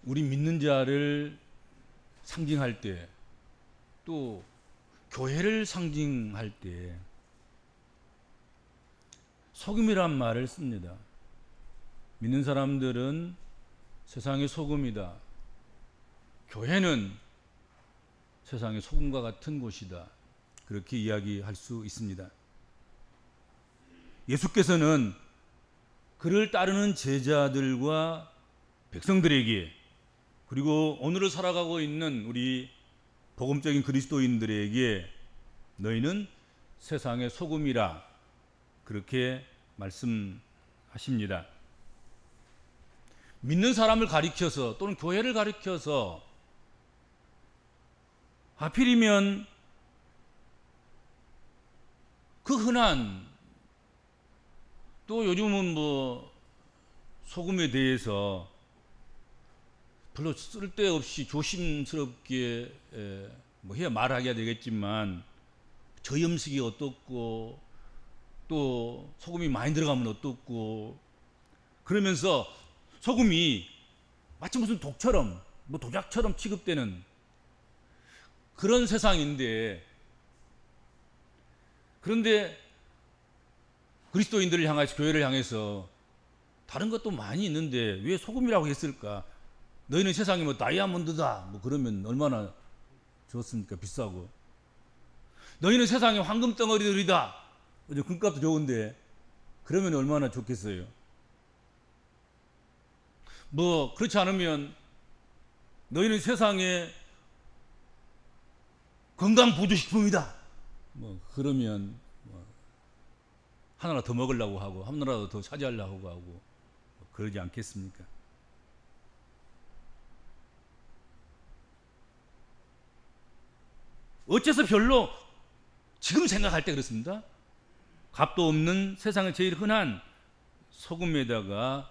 우리 믿는 자를 상징할 때, 또 교회를 상징할 때 소금이란 말을 씁니다. 믿는 사람들은 세상의 소금이다. 교회는 세상의 소금과 같은 곳이다. 그렇게 이야기할 수 있습니다. 예수께서는 그를 따르는 제자들과 백성들에게, 그리고 오늘을 살아가고 있는 우리 복음적인 그리스도인들에게 너희는 세상의 소금이라 그렇게 말씀하십니다. 믿는 사람을 가리켜서 또는 교회를 가리켜서 하필이면 그 흔한, 또 요즘은 뭐 소금에 대해서 별로 쓸데없이 조심스럽게 뭐 해야 말하기가 되겠지만 저염식이 어떻고 또 소금이 많이 들어가면 어떻고 그러면서 소금이 마치 무슨 독처럼 뭐 독약처럼 취급되는 그런 세상인데, 그런데 그리스도인들을 향해서, 교회를 향해서 다른 것도 많이 있는데 왜 소금이라고 했을까? 너희는 세상에 뭐 다이아몬드다 뭐 그러면 얼마나 좋습니까? 비싸고. 너희는 세상에 황금 덩어리들이다. 금값도 좋은데 그러면 얼마나 좋겠어요. 뭐 그렇지 않으면 너희는 세상에 건강 보조식품이다. 뭐 그러면 뭐 하나라도 더 먹으려고 하고 하나라도 더 차지하려고 하고 그러지 않겠습니까? 어째서 별로 지금 생각할 때 그렇습니다. 값도 없는 세상에 제일 흔한 소금에다가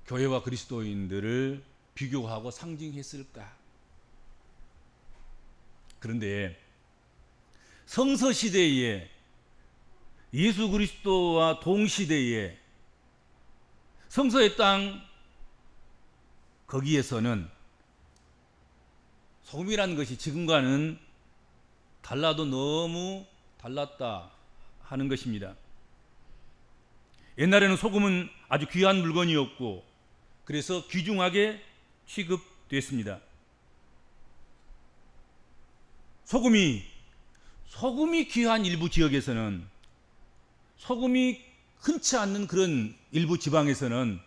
교회와 그리스도인들을 비교하고 상징했을까? 그런데 성서 시대에 예수 그리스도와 동시대에 성서의 땅 거기에서는 소금이라는 것이 지금과는 달라도 너무 달랐다 하는 것입니다. 옛날에는 소금은 아주 귀한 물건이었고 그래서 귀중하게 취급됐습니다. 소금이 귀한 일부 지역에서는, 소금이 흔치 않는 그런 일부 지방에서는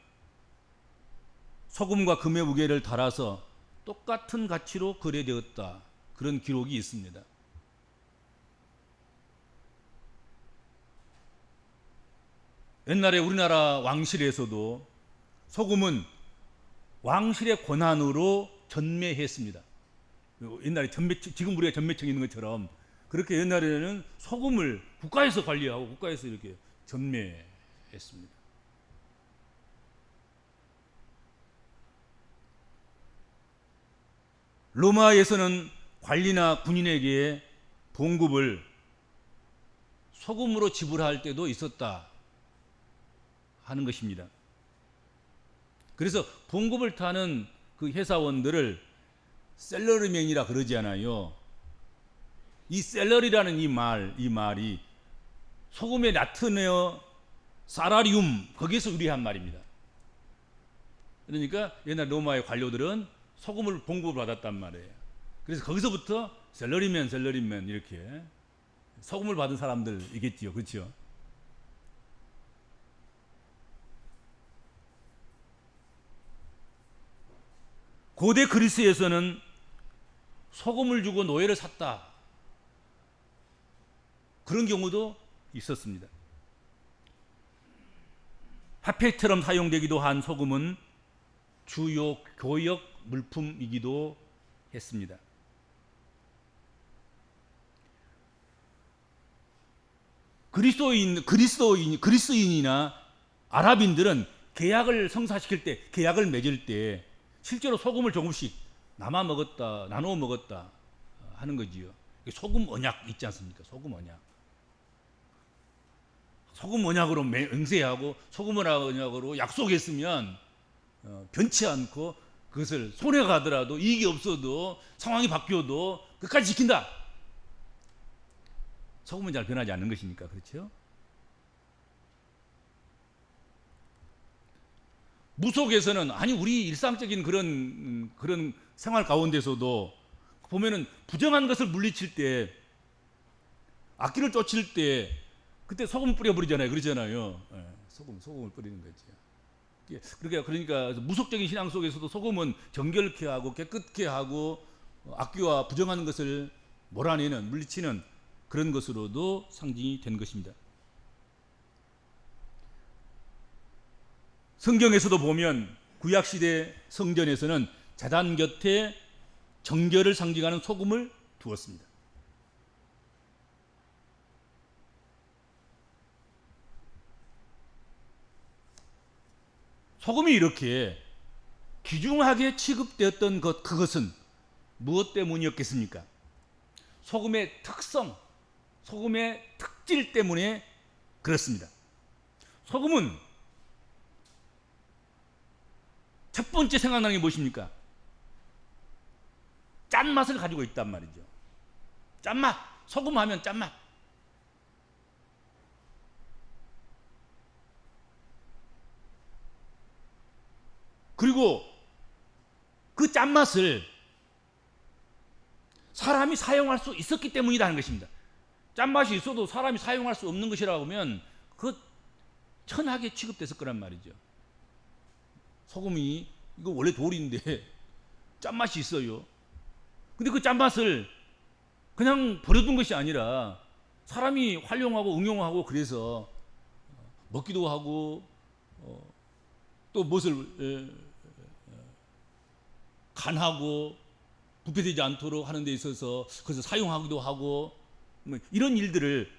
소금과 금의 무게를 달아서 똑같은 가치로 거래되었다, 그런 기록이 있습니다. 옛날에 우리나라 왕실에서도 소금은 왕실의 권한으로 전매했습니다. 옛날에 지금 우리가 전매청이 있는 것처럼 그렇게 옛날에는 소금을 국가에서 관리하고 국가에서 이렇게 전매했습니다. 로마에서는 관리나 군인에게 봉급을 소금으로 지불할 때도 있었다 하는 것입니다. 그래서 봉급을 타는 그 회사원들을 셀러리맨이라 그러지 않아요. 이 셀러리라는 이 말이 소금의 라틴어 사라리움, 거기에서 유래한 말입니다. 그러니까 옛날 로마의 관료들은 소금을 봉급을 받았단 말이에요. 그래서 거기서부터 셀러리맨 이렇게 소금을 받은 사람들이겠지요. 그렇죠? 고대 그리스에서는 소금을 주고 노예를 샀다, 그런 경우도 있었습니다. 화폐처럼 사용되기도 한 소금은 주요 교역 물품이기도 했습니다. 그리스인이나 아랍인들은 계약을 성사시킬 때, 계약을 맺을 때 실제로 소금을 조금씩 나눠 먹었다 하는 거지요. 소금 언약 있지 않습니까? 소금 언약. 소금 언약으로 맹세하고 소금 언약으로 약속했으면 변치 않고 그것을 손해가 가더라도 이익이 없어도 상황이 바뀌어도 끝까지 지킨다. 소금은 잘 변하지 않는 것이니까 그렇죠. 무속에서는 아니 우리 일상적인 그런 생활 가운데서도 보면은 부정한 것을 물리칠 때 악기를 쫓을 때 그때 소금 뿌려버리잖아요. 그러잖아요. 소금을 뿌리는 거지. 그러니까 무속적인 신앙 속에서도 소금은 정결케 하고 깨끗게 하고 악귀와 부정한 것을 몰아내는 물리치는 그런 것으로도 상징이 된 것입니다. 성경에서도 보면 구약시대 성전에서는 제단 곁에 정결을 상징하는 소금을 두었습니다. 소금이 이렇게 귀중하게 취급되었던 그것은 무엇 때문이었겠습니까? 소금의 특성, 소금의 특질 때문에 그렇습니다. 소금은 첫 번째 생각나는 게 무엇입니까? 짠맛을 가지고 있단 말이죠. 짠맛, 소금 하면 짠맛. 그리고 그 짠맛을 사람이 사용할 수 있었기 때문이라는 것입니다. 짠맛이 있어도 사람이 사용할 수 없는 것이라고 하면 그 천하게 취급됐을 거란 말이죠. 소금이 이거 원래 돌인데 짠맛이 있어요. 근데 그 짠맛을 그냥 버려둔 것이 아니라 사람이 활용하고 응용하고 그래서 먹기도 하고 또 무엇을 간하고 부패되지 않도록 하는 데 있어서 그래서 사용하기도 하고 이런 일들을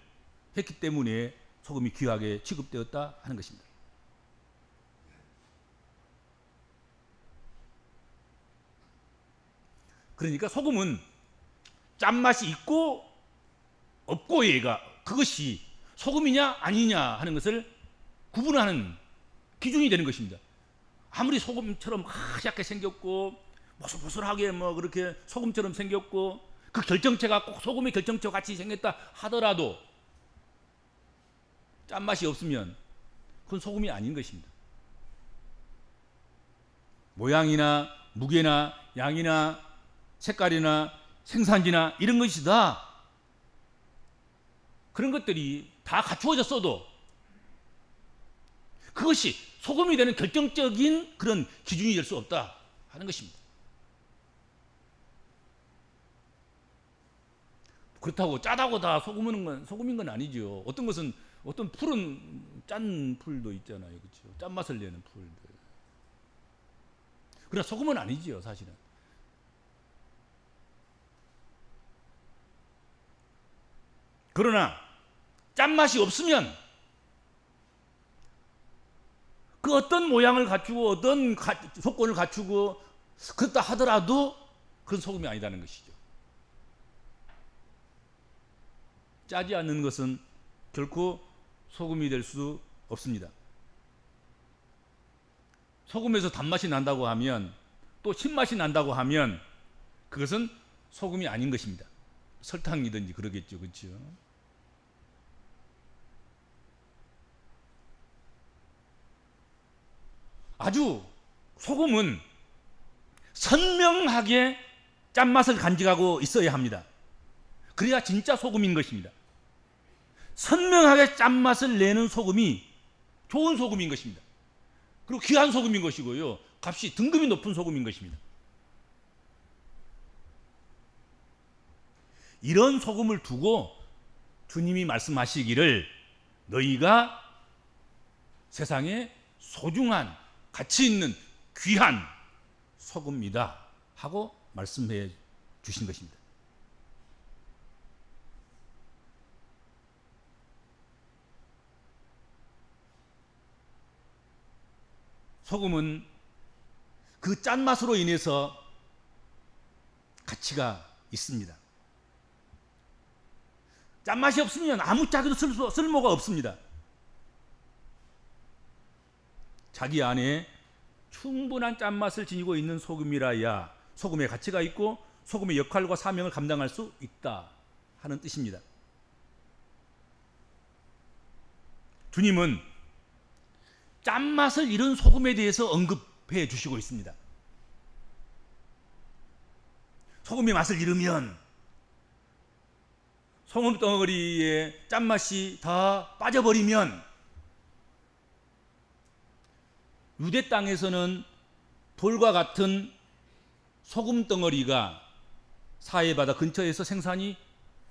했기 때문에 소금이 귀하게 취급되었다 하는 것입니다. 그러니까 소금은 짠맛이 있고 없고 얘가 그것이 소금이냐 아니냐 하는 것을 구분하는 기준이 되는 것입니다. 아무리 소금처럼 하얗게 생겼고 보슬보슬하게 그렇게 소금처럼 생겼고 그 결정체가 꼭 소금의 결정체와 같이 생겼다 하더라도 짠맛이 없으면 그건 소금이 아닌 것입니다. 모양이나 무게나 양이나 색깔이나 생산지나 이런 것이 다 그런 것들이 다 갖추어졌어도 그것이 소금이 되는 결정적인 그런 기준이 될 수 없다 하는 것입니다. 그렇다고 짜다고 다 소금인 건 아니죠. 어떤 풀은 짠 풀도 있잖아요. 그렇죠? 짠맛을 내는 풀들. 그러나 소금은 아니지요, 사실은. 그러나 짠맛이 없으면 그 어떤 모양을 갖추고 어떤 조건을 갖추고 그렇다 하더라도 그건 소금이 아니다는 것이죠. 짜지 않는 것은 결코 소금이 될 수 없습니다. 소금에서 단맛이 난다고 하면 또 신맛이 난다고 하면 그것은 소금이 아닌 것입니다. 설탕이든지 그러겠죠. 그렇죠? 아주 소금은 선명하게 짠맛을 간직하고 있어야 합니다. 그래야 진짜 소금인 것입니다. 선명하게 짠맛을 내는 소금이 좋은 소금인 것입니다. 그리고 귀한 소금인 것이고요. 값이 등급이 높은 소금인 것입니다. 이런 소금을 두고 주님이 말씀하시기를 너희가 세상에 소중한 가치 있는 귀한 소금이다 하고 말씀해 주신 것입니다. 소금은 그 짠맛으로 인해서 가치가 있습니다. 짠맛이 없으면 아무 짝에도 쓸모가 없습니다. 자기 안에 충분한 짠맛을 지니고 있는 소금이라야 소금의 가치가 있고 소금의 역할과 사명을 감당할 수 있다 하는 뜻입니다. 주님은 짠맛을 잃은 소금에 대해서 언급해 주시고 있습니다. 소금의 맛을 잃으면 소금 덩어리에 짠맛이 다 빠져버리면 유대 땅에서는 돌과 같은 소금 덩어리가 사해 바다 근처에서 생산이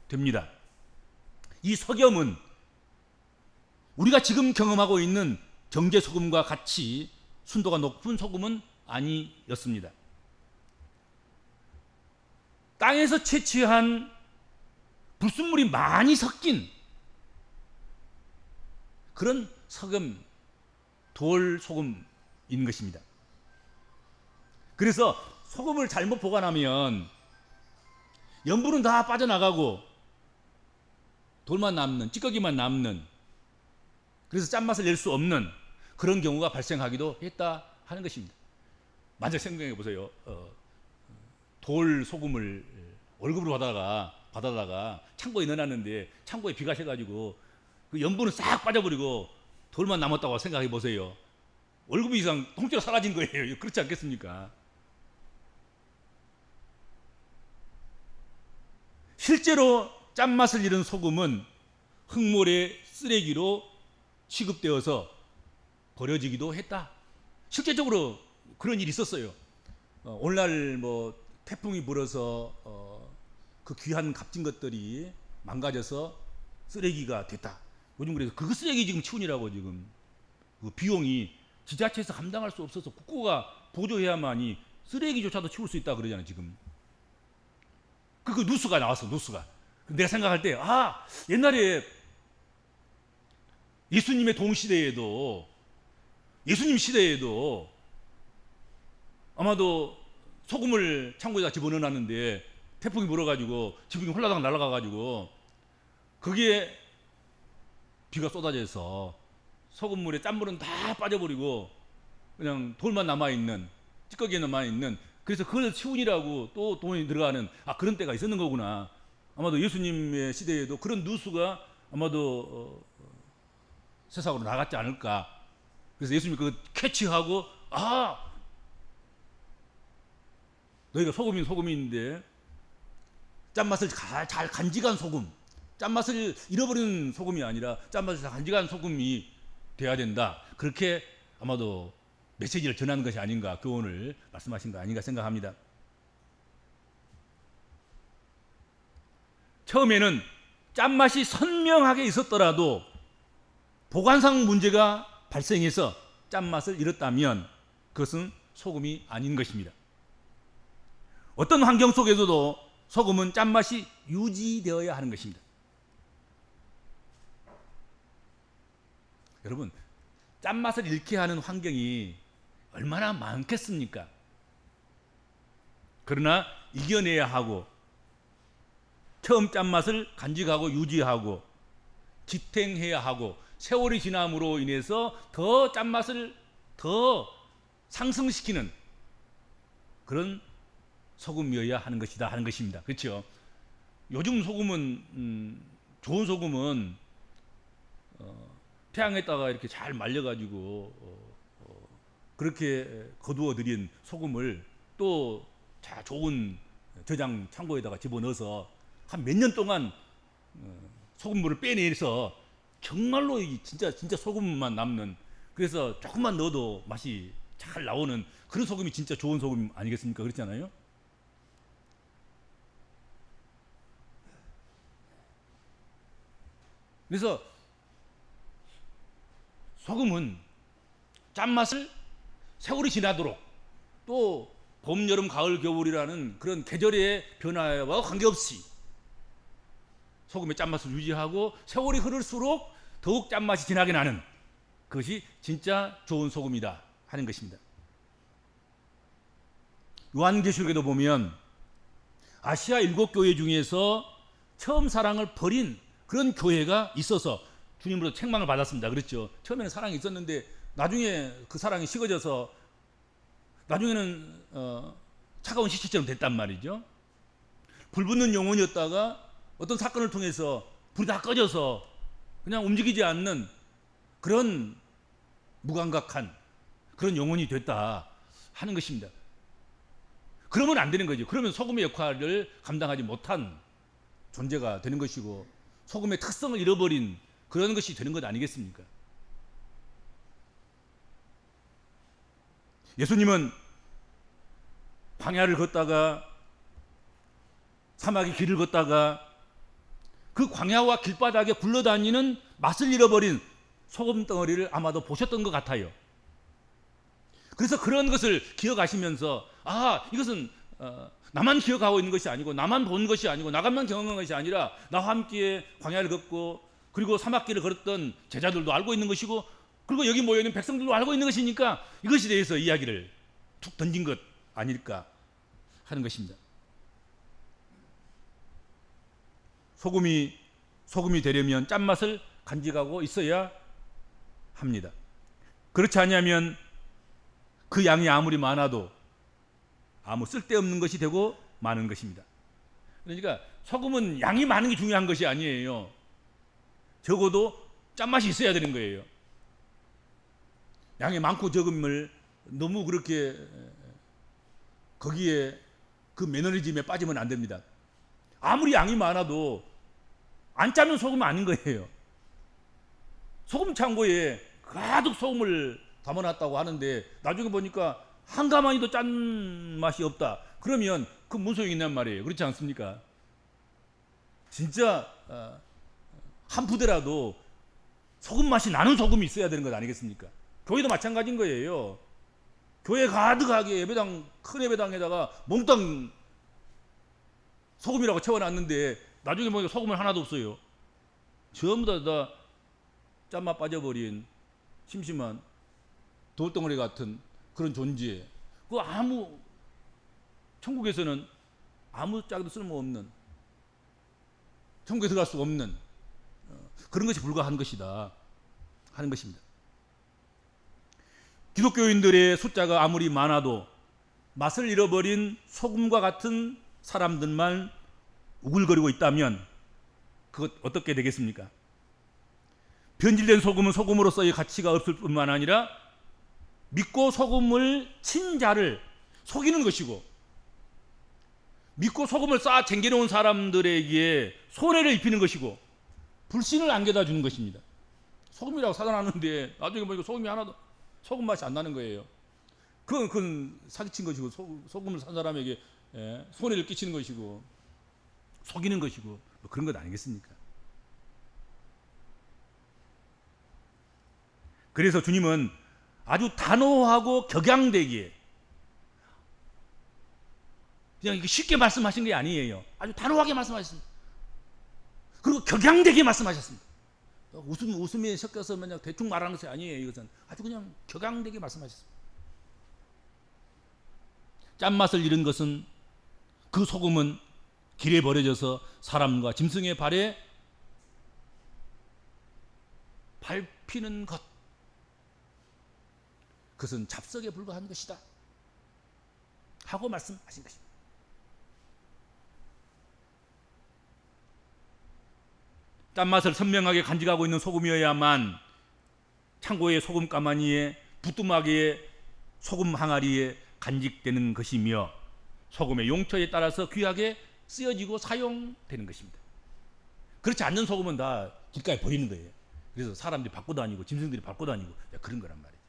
됩니다. 이 석염은 우리가 지금 경험하고 있는 정제 소금과 같이 순도가 높은 소금은 아니었습니다. 땅에서 채취한 불순물이 많이 섞인 그런 석염, 돌 소금인 것입니다. 그래서 소금을 잘못 보관하면 염분은 다 빠져나가고 돌만 남는, 찌꺼기만 남는, 그래서 짠맛을 낼 수 없는 그런 경우가 발생하기도 했다 하는 것입니다. 만약 생각해 보세요. 돌 소금을 월급으로 받아다가 창고에 넣어놨는데 창고에 비가 새가지고 그 염분은 싹 빠져버리고 돌만 남았다고 생각해 보세요. 월급 이상 통째로 사라진 거예요. 그렇지 않겠습니까? 실제로 짠맛을 잃은 소금은 흙모래 쓰레기로 취급되어서 버려지기도 했다. 실제적으로 그런 일이 있었어요. 오늘날 뭐 태풍이 불어서 그 귀한 값진 것들이 망가져서 쓰레기가 됐다. 요즘 그래서 그 쓰레기 지금 치우느라고 지금 그 비용이 지자체에서 감당할 수 없어서 국고가 보조해야만이 쓰레기조차도 치울 수 있다 그러잖아요 지금. 그 뉴스가 나왔어. 뉴스가. 내가 생각할 때 옛날에 예수님의 동시대에도 예수님 시대에도 아마도 소금을 창고에다 집어넣어놨는데 태풍이 불어가지고 지붕이 홀라당 날아가가지고 거기에 비가 쏟아져서 소금물에 짠물은 다 빠져버리고 그냥 돌만 남아있는, 찌꺼기에 남아있는, 그래서 그걸 치우느라고 또 돈이 들어가는 그런 때가 있었는 거구나. 아마도 예수님의 시대에도 그런 뉴스가 아마도 세상으로 나갔지 않을까. 그래서 예수님이 그거 캐치하고 너희가 소금인데 짠맛을 잘 간직한 소금, 짠맛을 잃어버리는 소금이 아니라 짠맛을 잘 간직한 소금이 돼야 된다. 그렇게 아마도 메시지를 전하는 것이 아닌가, 교훈을 말씀하신 거 아닌가 생각합니다. 처음에는 짠맛이 선명하게 있었더라도 보관상 문제가 발생해서 짠맛을 잃었다면 그것은 소금이 아닌 것입니다. 어떤 환경 속에서도 소금은 짠맛이 유지되어야 하는 것입니다. 여러분, 짠맛을 잃게 하는 환경이 얼마나 많겠습니까? 그러나 이겨내야 하고 처음 짠맛을 간직하고 유지하고 지탱해야 하고 세월이 지남으로 인해서 더 짠맛을 더 상승시키는 그런 소금이어야 하는 것이다 하는 것입니다. 그렇죠? 요즘 소금은 좋은 소금은 태양에다가 이렇게 잘 말려가지고 그렇게 거두어들인 소금을 또 좋은 저장 창고에다가 집어넣어서 한 몇 년 동안 소금물을 빼내서 정말로 진짜 소금만 남는, 그래서 조금만 넣어도 맛이 잘 나오는 그런 소금이 진짜 좋은 소금 아니겠습니까? 그렇잖아요. 그래서 소금은 짠맛을 세월이 지나도록 또 봄, 여름, 가을, 겨울이라는 그런 계절의 변화와 관계없이 소금의 짠맛을 유지하고 세월이 흐를수록 더욱 짠맛이 진하게 나는 그것이 진짜 좋은 소금이다 하는 것입니다. 요한계시록에도 보면 아시아 7교회 중에서 처음 사랑을 버린 그런 교회가 있어서 주님으로부터 책망을 받았습니다. 그렇죠? 처음에는 사랑이 있었는데 나중에 그 사랑이 식어져서 나중에는 차가운 시체처럼 됐단 말이죠. 불붙는 영혼이었다가 어떤 사건을 통해서 불이 다 꺼져서 그냥 움직이지 않는 그런 무감각한 그런 영혼이 됐다 하는 것입니다. 그러면 안 되는 거죠. 그러면 소금의 역할을 감당하지 못한 존재가 되는 것이고 소금의 특성을 잃어버린 그런 것이 되는 것 아니겠습니까? 예수님은 광야를 걷다가 사막의 길을 걷다가 그 광야와 길바닥에 굴러다니는 맛을 잃어버린 소금 덩어리를 아마도 보셨던 것 같아요. 그래서 그런 것을 기억하시면서 이것은 나만 기억하고 있는 것이 아니고 나만 본 것이 아니고 나만 경험한 것이 아니라 나와 함께 광야를 걷고 그리고 사막길을 걸었던 제자들도 알고 있는 것이고 그리고 여기 모여있는 백성들도 알고 있는 것이니까 이것에 대해서 이야기를 툭 던진 것 아닐까 하는 것입니다. 소금이 되려면 짠맛을 간직하고 있어야 합니다. 그렇지 않으면 그 양이 아무리 많아도 아무 쓸데없는 것이 되고 마는 것입니다. 그러니까 소금은 양이 많은 게 중요한 것이 아니에요. 적어도 짠맛이 있어야 되는 거예요. 양이 많고 적음을 너무 그렇게 거기에 그 매너리즘에 빠지면 안 됩니다. 아무리 양이 많아도 안 짜면 소금이 아닌 거예요. 소금 창고에 가득 소금을 담아놨다고 하는데 나중에 보니까 한 가마니도 짠 맛이 없다. 그러면 그 무슨 소용이 있냔 말이에요. 그렇지 않습니까? 진짜 한 부대라도 소금 맛이 나는 소금이 있어야 되는 것 아니겠습니까? 교회도 마찬가지인 거예요. 교회 가득하게 예배당, 큰 예배당에다가 몽땅 소금이라고 채워놨는데 나중에 보니까 소금은 하나도 없어요. 전부 다 짠맛 빠져버린 심심한 돌덩어리 같은 그런 존재. 그 천국에서는 아무 짝도 쓸모없는, 천국에 들어갈 수 없는 그런 것이 불과한 것이다 하는 것입니다. 기독교인들의 숫자가 아무리 많아도 맛을 잃어버린 소금과 같은 사람들만 우글거리고 있다면 그것 어떻게 되겠습니까? 변질된 소금은 소금으로서의 가치가 없을 뿐만 아니라 믿고 소금을 친 자를 속이는 것이고 믿고 소금을 쌓아 쟁겨놓은 사람들에게 손해를 입히는 것이고 불신을 안겨다 주는 것입니다. 소금이라고 사다 놨는데 나중에 보니까 소금이 하나도 소금 맛이 안 나는 거예요. 그건 사기친 것이고 소금을 산 사람에게 손해를 끼치는 것이고 속이는 것이고 뭐 그런 것 아니겠습니까? 그래서 주님은 아주 단호하고 격양되게 그냥 쉽게 말씀하신 게 아니에요. 아주 단호하게 말씀하셨습니다. 그리고 격양되게 말씀하셨습니다. 웃음에 섞여서 그냥 대충 말하는 것이 아니에요. 이것은 아주 그냥 격양되게 말씀하셨습니다. 짠맛을 잃은 것은 그 소금은 길에 버려져서 사람과 짐승의 발에 밟히는 것, 그것은 잡석에 불과한 것이다 하고 말씀하신 것입니다. 짠맛을 선명하게 간직하고 있는 소금이어야만 창고의 소금 가마니에 부뚜막에 소금 항아리에 간직되는 것이며 소금의 용처에 따라서 귀하게 쓰여지고 사용되는 것입니다. 그렇지 않는 소금은 다 길가에 버리는 거예요. 그래서 사람들이 밟고 다니고 짐승들이 밟고 다니고 그런 거란 말이에요.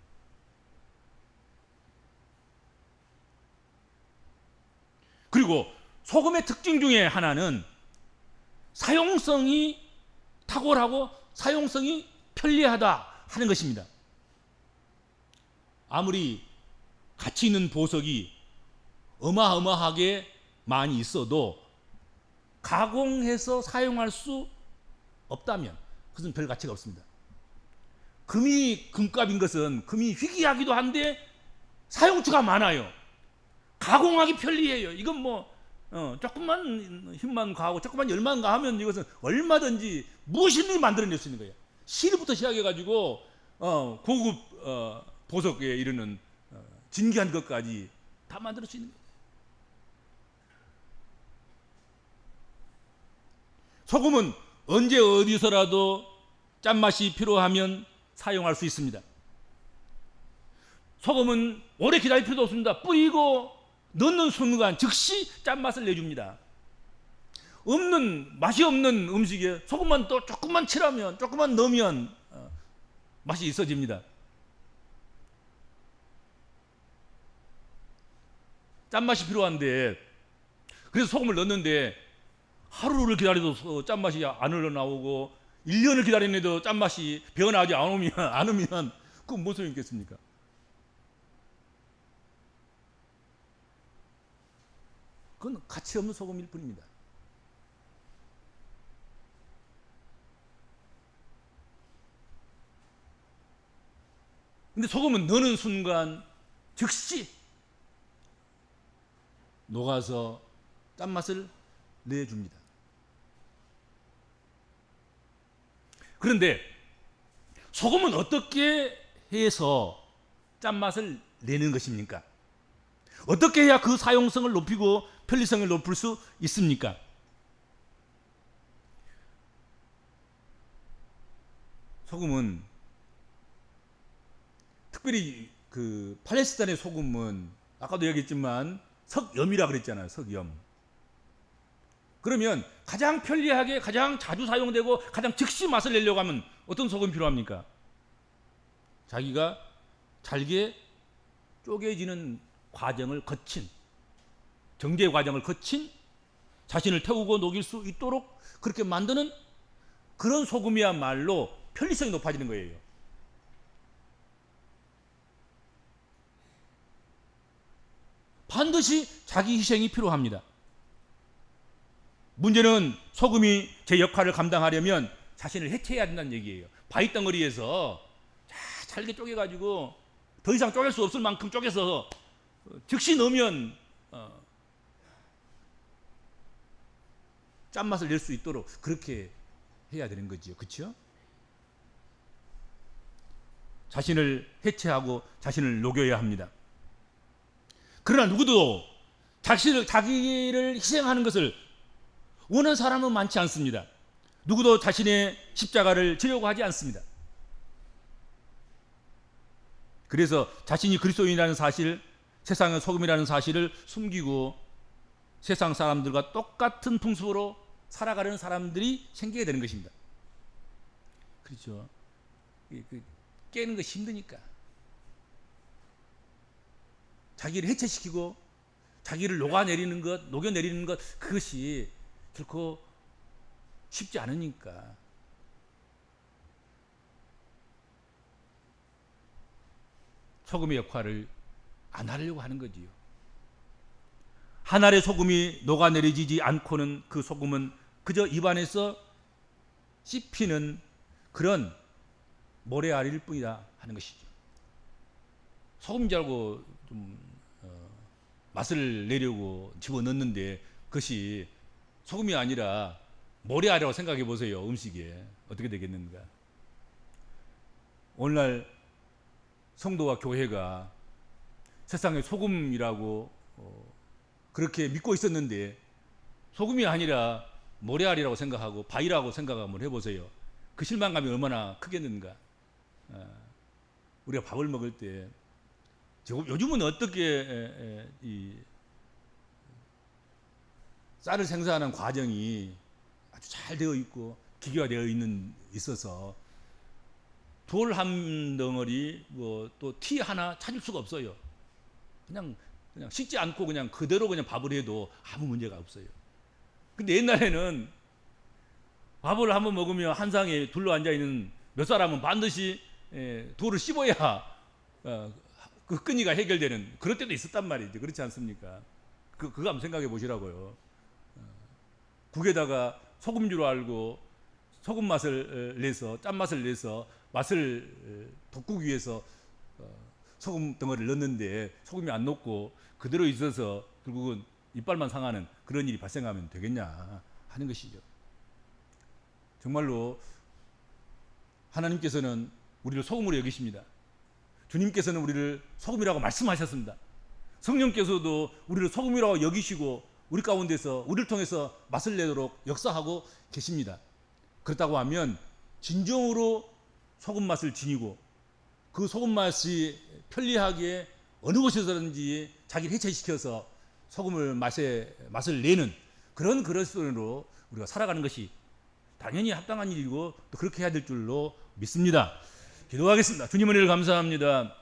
그리고 소금의 특징 중에 하나는 사용성이 탁월하고 사용성이 편리하다 하는 것입니다. 아무리 가치 있는 보석이 어마어마하게 많이 있어도 가공해서 사용할 수 없다면 그것은 별 가치가 없습니다. 금이 금값인 것은 금이 희귀하기도 한데 사용처가 많아요. 가공하기 편리해요. 이건 조금만 힘만 가하고 조금만 열만 가하면 이것은 얼마든지 무엇이든지 만들어낼 수 있는 거예요. 실부터 시작해가지고 고급 보석에 이르는 진귀한 것까지 다 만들 수 있는 거예요. 소금은 언제 어디서라도 짠맛이 필요하면 사용할 수 있습니다. 소금은 오래 기다릴 필요도 없습니다. 뿌리고 넣는 순간 즉시 짠맛을 내줍니다. 맛이 없는 음식에 소금만 또 조금만 칠하면, 조금만 넣으면 맛이 있어집니다. 짠맛이 필요한데, 그래서 소금을 넣는데 하루를 기다려도 짠맛이 안 흘러나오고 1년을 기다리는데도 짠맛이 배어나지 않으면 그건 무슨 소용이 있겠습니까? 그건 가치 없는 소금일 뿐입니다. 근데 소금은 넣는 순간 즉시 녹아서 짠맛을 내줍니다. 그런데 소금은 어떻게 해서 짠맛을 내는 것입니까? 어떻게 해야 그 사용성을 높이고 편리성을 높일 수 있습니까? 소금은 특별히 그 팔레스타인의 소금은 아까도 얘기했지만 석염이라 그랬잖아요. 석염. 그러면 가장 편리하게 가장 자주 사용되고 가장 즉시 맛을 내려고 하면 어떤 소금이 필요합니까? 자기가 잘게 쪼개지는 과정을 거친, 정제 과정을 거친, 자신을 태우고 녹일 수 있도록 그렇게 만드는 그런 소금이야말로 편리성이 높아지는 거예요. 반드시 자기 희생이 필요합니다. 문제는 소금이 제 역할을 감당하려면 자신을 해체해야 된다는 얘기예요. 바위덩어리에서 잘게 쪼개가지고 더 이상 쪼갤 수 없을 만큼 쪼개서 즉시 넣으면 짠맛을 낼 수 있도록 그렇게 해야 되는 거지요. 그렇죠? 자신을 해체하고 자신을 녹여야 합니다. 그러나 누구도 자기를 희생하는 것을 원하는 사람은 많지 않습니다. 누구도 자신의 십자가를 지려고 하지 않습니다. 그래서 자신이 그리스도인이라는 사실, 세상의 소금이라는 사실을 숨기고 세상 사람들과 똑같은 풍습으로 살아가려는 사람들이 생기게 되는 것입니다. 그렇죠? 깨는 것이 힘드니까. 자기를 해체시키고 자기를 녹여내리는 것, 그것이 결코 쉽지 않으니까. 소금의 역할을 안 하려고 하는 거지요. 한 알의 소금이 녹아내리지 않고는 그 소금은 그저 입안에서 씹히는 그런 모래알일 뿐이다 하는 것이죠. 소금인 줄 알고 좀 맛을 내려고 집어넣는데 그것이 소금이 아니라 모래알이라고 생각해 보세요. 음식에 어떻게 되겠는가. 오늘날 성도와 교회가 세상의 소금이라고 그렇게 믿고 있었는데 소금이 아니라 모래알이라고 생각하고 바위라고 생각 한번 해보세요. 그 실망감이 얼마나 크겠는가. 우리가 밥을 먹을 때 요즘은 어떻게 이 쌀을 생산하는 과정이 아주 잘 되어 있고 기계화되어 있어서 돌 한 덩어리 뭐 또 티 하나 찾을 수가 없어요. 그냥 씻지 않고 그냥 그대로 그냥 밥을 해도 아무 문제가 없어요. 근데 옛날에는 밥을 한번 먹으면 한 상에 둘러앉아 있는 몇 사람은 반드시 돌을 씹어야 그 끈이가 해결되는 그런 때도 있었단 말이죠. 그렇지 않습니까? 그거 한번 생각해 보시라고요. 국에다가 소금 줄 알고 소금 맛을 내서 짠맛을 내서 맛을 돋구기 위해서 소금 덩어리를 넣는데 소금이 안 녹고 그대로 있어서 결국은 이빨만 상하는 그런 일이 발생하면 되겠냐 하는 것이죠. 정말로 하나님께서는 우리를 소금으로 여기십니다. 주님께서는 우리를 소금이라고 말씀하셨습니다. 성령께서도 우리를 소금이라고 여기시고 우리 가운데서 우리를 통해서 맛을 내도록 역사하고 계십니다. 그렇다고 하면 진정으로 소금 맛을 지니고 그 소금 맛이 편리하게 어느 곳에서든지 자기를 해체시켜서 소금을 맛을 내는 그런 그리스도인으로 우리가 살아가는 것이 당연히 합당한 일이고 또 그렇게 해야 될 줄로 믿습니다. 기도하겠습니다. 주님 은혜를 감사합니다.